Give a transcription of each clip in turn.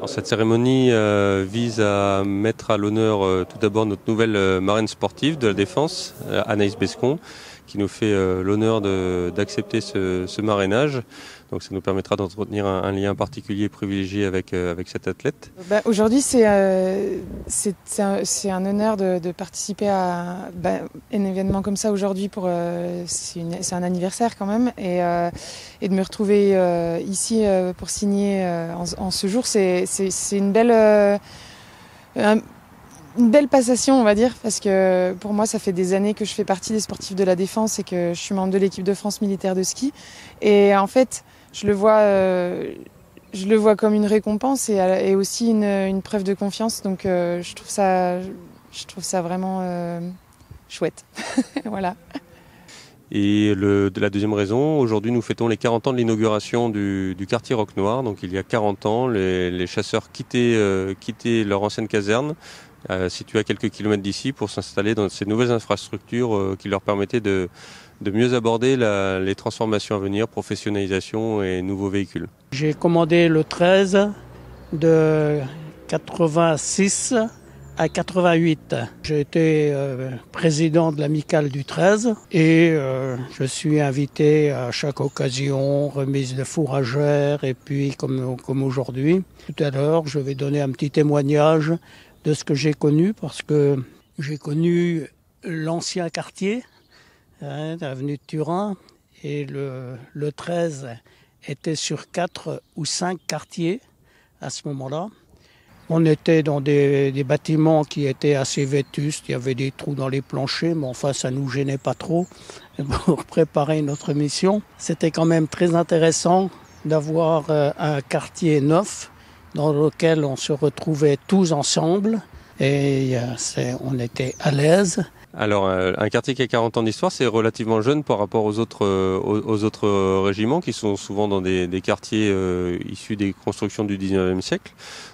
Alors, cette cérémonie vise à mettre à l'honneur tout d'abord notre nouvelle marraine sportive de la Défense, Anaïs Bescon, qui nous fait l'honneur d'accepter ce marrainage. Donc ça nous permettra d'entretenir un lien particulier privilégié avec cette athlète. Aujourd'hui, c'est un honneur de participer à un événement comme ça aujourd'hui. C'est un anniversaire quand même. Et de me retrouver ici pour signer en ce jour, c'est une belle passation, on va dire, parce que pour moi, ça fait des années que je fais partie des sportifs de la Défense et que je suis membre de l'équipe de France militaire de ski. Et en fait, je le vois comme une récompense et aussi une preuve de confiance. Donc, je trouve ça vraiment chouette. Voilà. Et la deuxième raison, aujourd'hui nous fêtons les 40 ans de l'inauguration du quartier Roc Noir. Donc il y a 40 ans, les chasseurs quittaient leur ancienne caserne, située à quelques kilomètres d'ici, pour s'installer dans ces nouvelles infrastructures qui leur permettaient de mieux aborder les transformations à venir, professionnalisation et nouveaux véhicules. J'ai commandé le 13 de 86 à 88. J'ai été président de l'amicale du 13 et je suis invité à chaque occasion, remise de fourragères et puis comme aujourd'hui. Tout à l'heure, je vais donner un petit témoignage de ce que j'ai connu parce que j'ai connu l'ancien quartier, l'avenue de Turin, et le 13 était sur 4 ou 5 quartiers à ce moment-là. On était dans des bâtiments qui étaient assez vétustes, il y avait des trous dans les planchers, mais enfin ça nous gênait pas trop pour préparer notre mission. C'était quand même très intéressant d'avoir un quartier neuf dans lequel on se retrouvait tous ensemble et on était à l'aise. Alors, un quartier qui a 40 ans d'histoire, c'est relativement jeune par rapport aux autres régiments qui sont souvent dans des quartiers issus des constructions du 19e siècle.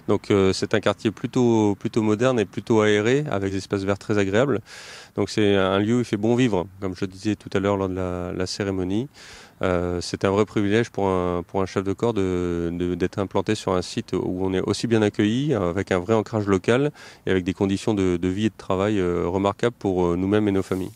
Donc, c'est un quartier plutôt moderne et plutôt aéré, avec des espaces verts très agréables. Donc, c'est un lieu où il fait bon vivre, comme je disais tout à l'heure lors de la cérémonie. C'est un vrai privilège pour un chef de corps d'être implanté sur un site où on est aussi bien accueilli, avec un vrai ancrage local et avec des conditions de vie et de travail remarquables pour nous-mêmes et nos familles.